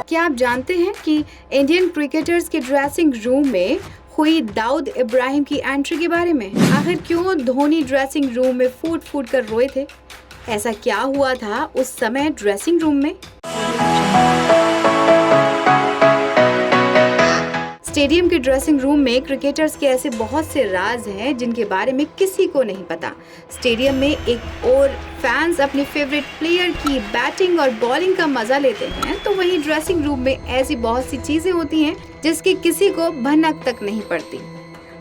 क्या आप जानते हैं कि इंडियन क्रिकेटर्स के ड्रेसिंग रूम में हुई दाऊद इब्राहिम की एंट्री के बारे में? आखिर क्यों धोनी ड्रेसिंग रूम में फूट फूट कर रोए थे? ऐसा क्या हुआ था उस समय ड्रेसिंग रूम में? स्टेडियम के ड्रेसिंग रूम में क्रिकेटर्स के ऐसे बहुत से राज हैं जिनके बारे में किसी को नहीं पता। स्टेडियम में एक और फैंस अपने फेवरेट प्लेयर की बैटिंग और बॉलिंग का मजा लेते हैं, तो वहीं ड्रेसिंग रूम में ऐसी बहुत सी चीजें होती हैं जिसकी किसी को भनक तक नहीं पड़ती।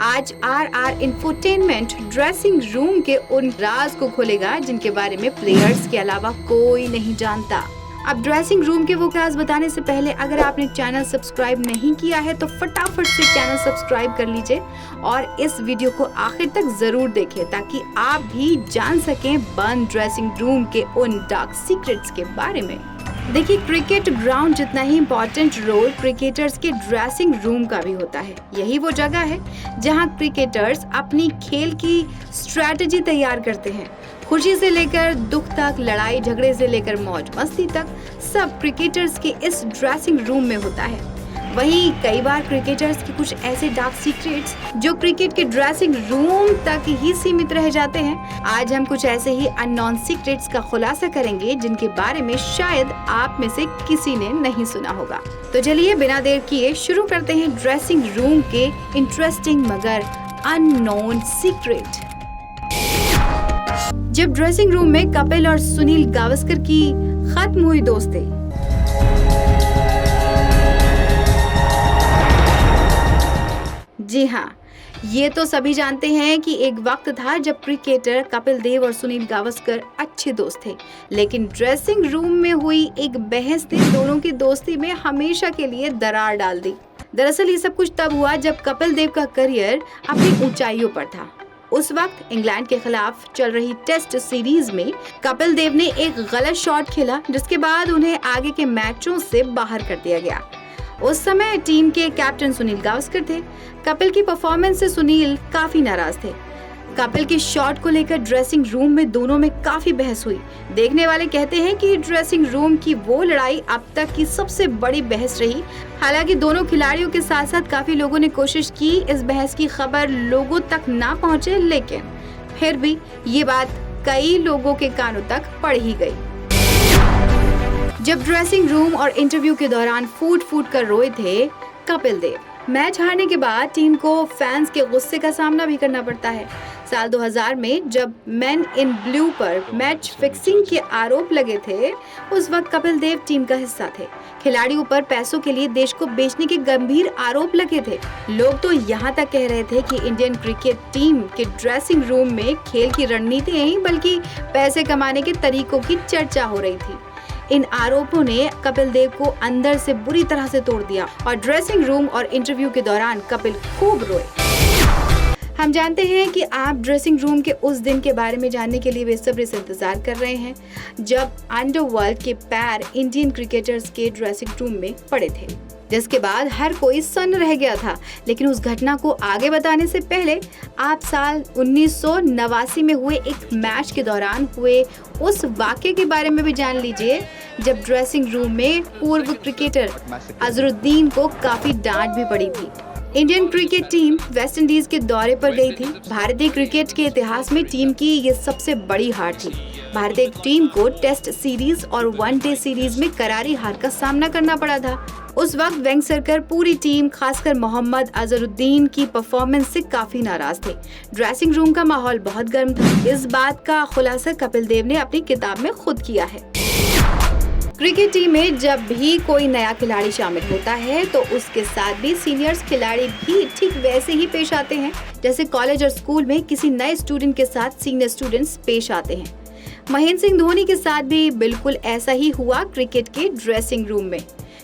आज RR इंफोटेनमेंट ड्रेसिंग रूम के उन राज को खोलेगा जिनके बारे में प्लेयर्स के अलावा कोई नहीं जानता। अब ड्रेसिंग रूम के वो राज बताने से पहले अगर आपने चैनल सब्सक्राइब नहीं किया है तो फटाफट से चैनल सब्सक्राइब कर लीजिए और इस वीडियो को आखिर तक जरूर देखें ताकि आप भी जान सकें बंद ड्रेसिंग रूम के उन डार्क सीक्रेट्स के बारे में। देखिए, क्रिकेट ग्राउंड जितना ही इम्पोर्टेंट रोल क्रिकेटर्स के ड्रेसिंग रूम का भी होता है। यही वो जगह है जहां क्रिकेटर्स अपनी खेल की स्ट्रेटजी तैयार करते हैं। खुशी से लेकर दुख तक, लड़ाई झगड़े से लेकर मौज मस्ती तक, सब क्रिकेटर्स के इस ड्रेसिंग रूम में होता है। वहीं कई बार क्रिकेटर्स के कुछ ऐसे डार्क सीक्रेट्स जो क्रिकेट के ड्रेसिंग रूम तक ही सीमित रह जाते हैं। आज हम कुछ ऐसे ही अननोन सीक्रेट्स का खुलासा करेंगे जिनके बारे में शायद आप में से किसी ने नहीं सुना होगा। तो चलिए बिना देर किए शुरू करते हैं ड्रेसिंग रूम के इंटरेस्टिंग मगर अननोन सीक्रेट। जब ड्रेसिंग रूम में कपिल और सुनील गावस्कर की खत्म हुई दोस्ती, जी हाँ, ये तो सभी जानते हैं कि एक वक्त था जब क्रिकेटर कपिल देव और सुनील गावस्कर अच्छे दोस्त थे, लेकिन ड्रेसिंग रूम में हुई एक बहस ने दोनों की दोस्ती में हमेशा के लिए दरार डाल दी। दरअसल ये सब कुछ तब हुआ जब कपिल देव का करियर अपनी ऊंचाइयों पर था। उस वक्त इंग्लैंड के खिलाफ चल रही टेस्ट सीरीज में कपिल देव ने एक गलत शॉट खेला जिसके बाद उन्हें आगे के मैचों से बाहर कर दिया गया। उस समय टीम के कैप्टन सुनील गावस्कर थे। कपिल की परफॉर्मेंस से सुनील काफी नाराज थे। कपिल के शॉट को लेकर ड्रेसिंग रूम में दोनों में काफी बहस हुई। देखने वाले कहते हैं कि ड्रेसिंग रूम की वो लड़ाई अब तक की सबसे बड़ी बहस रही। हालांकि दोनों खिलाड़ियों के साथ साथ काफी लोगों ने कोशिश की इस बहस की खबर लोगों तक ना पहुंचे, लेकिन फिर भी ये बात कई लोगों के कानों तक पड़ ही गई। जब ड्रेसिंग रूम और इंटरव्यू के दौरान फूट फूट कर रोए थे कपिल देव। मैच हारने के बाद टीम को फैंस के गुस्से का सामना भी करना पड़ता है। साल 2000 में जब मैन इन ब्लू पर मैच फिक्सिंग के आरोप लगे थे, उस वक्त कपिल देव टीम का हिस्सा थे। खिलाड़ियों पर पैसों के लिए देश को बेचने के गंभीर आरोप लगे थे। लोग तो यहाँ तक कह रहे थे कि इंडियन क्रिकेट टीम के ड्रेसिंग रूम में खेल की रणनीति नहीं बल्कि पैसे कमाने के तरीकों की चर्चा हो रही थी। इन आरोपों ने कपिल देव को अंदर से बुरी तरह से तोड़ दिया और ड्रेसिंग रूम और इंटरव्यू के दौरान कपिल खूब रोए। हम जानते हैं कि आप ड्रेसिंग रूम के उस दिन के बारे में जानने के लिए बेसब्री से इंतजार कर रहे हैं जब अंडरवर्ल्ड के पैर इंडियन क्रिकेटर्स के ड्रेसिंग रूम में पड़े थे, जिसके बाद हर कोई सन्न रह गया था। लेकिन उस घटना को आगे बताने से पहले आप साल 1989 में हुए एक मैच के दौरान हुए उस वाक़ये के बारे में भी जान लीजिए जब ड्रेसिंग रूम में पूर्व क्रिकेटर अजहरुद्दीन को काफी डांट भी पड़ी थी। Indian cricket team West Indies के दौरे पर गई थी। भारतीय क्रिकेट के इतिहास में टीम की ये सबसे बड़ी हार थी। भारतीय टीम को टेस्ट सीरीज और वनडे सीरीज में करारी हार का सामना करना पड़ा था। उस वक्त वेंगसरकर पूरी टीम खासकर मोहम्मद अजहरुद्दीन की परफॉर्मेंस से काफी नाराज थे। ड्रेसिंग रूम का माहौल बहुत गर्म था। इस बात का खुलासा कपिल देव ने अपनी किताब में खुद किया है। क्रिकेट टीम में जब भी कोई नया खिलाड़ी शामिल होता है तो उसके साथ भी सीनियर्स खिलाड़ी भी ठीक वैसे ही पेश आते हैं जैसे कॉलेज और स्कूल में किसी नए स्टूडेंट के साथ सीनियर स्टूडेंट्स पेश आते हैं। महेंद्र सिंह धोनी के साथ भी बिल्कुल ऐसा ही हुआ क्रिकेट के ड्रेसिंग रूम में।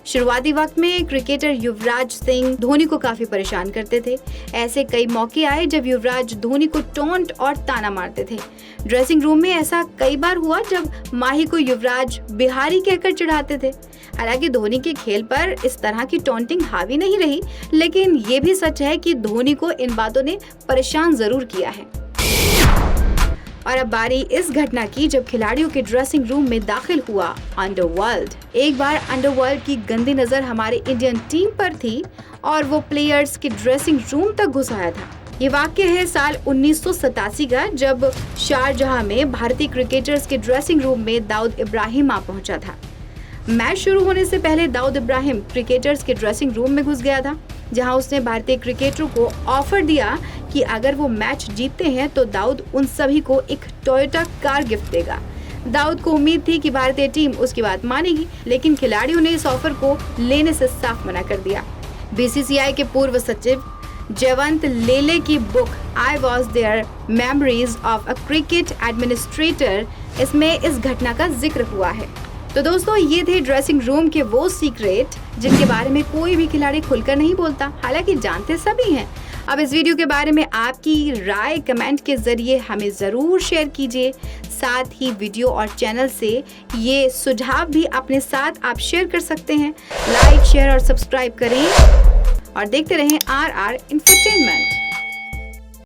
शुरुआती वक्त में क्रिकेटर युवराज सिंह धोनी को काफी परेशान करते थे। ऐसे कई मौके आए जब युवराज धोनी को टोंट और ताना मारते थे। ड्रेसिंग रूम में ऐसा कई बार हुआ जब माही को युवराज बिहारी कहकर चिढ़ाते थे। हालांकि धोनी के खेल पर इस तरह की टोंटिंग हावी नहीं रही, लेकिन ये भी सच है कि धोनी को इन बातों ने परेशान जरूर किया है। और अब बारी इस घटना की जब खिलाड़ियों के ड्रेसिंग रूम में दाखिल हुआ अंडरवर्ल्ड। एक बार अंडरवर्ल्ड की गंदी नजर हमारे इंडियन टीम पर थी और वो प्लेयर्स के ड्रेसिंग रूम तक घुस आया था। ये वाक्य है साल 1987 का, जब शारजाह में भारतीय क्रिकेटर्स के ड्रेसिंग रूम में दाऊद इब्राहिम आ पहुंचा था। मैच शुरू होने से पहले दाऊद इब्राहिम क्रिकेटर्स के ड्रेसिंग रूम में घुस गया था, जहां उसने भारतीय क्रिकेटरों को ऑफर दिया कि अगर वो मैच जीतते हैं तो दाऊद उन सभी को एक टोयोटा कार गिफ्ट देगा। दाऊद को उम्मीद थी कि भारतीय टीम उसकी बात मानेगी, लेकिन खिलाड़ियों ने इस ऑफर को लेने से साफ मना कर दिया। बीसीसीआई के पूर्व सचिव जयवंत लेले की book I was there memories of a cricket administrator, इसमें इस घटना का जिक्र हुआ है। तो दोस्तों, ये थे ड्रेसिंग रूम के वो सीक्रेट जिनके बारे में कोई भी खिलाड़ी खुलकर नहीं बोलता, हालांकि जानते सभी हैं। अब इस वीडियो के बारे में आपकी राय कमेंट के जरिए हमें ज़रूर शेयर कीजिए। साथ ही वीडियो और चैनल से ये सुझाव भी अपने साथ आप शेयर कर सकते हैं। लाइक, शेयर और सब्सक्राइब करें और देखते रहें RR इंफोटेनमेंट।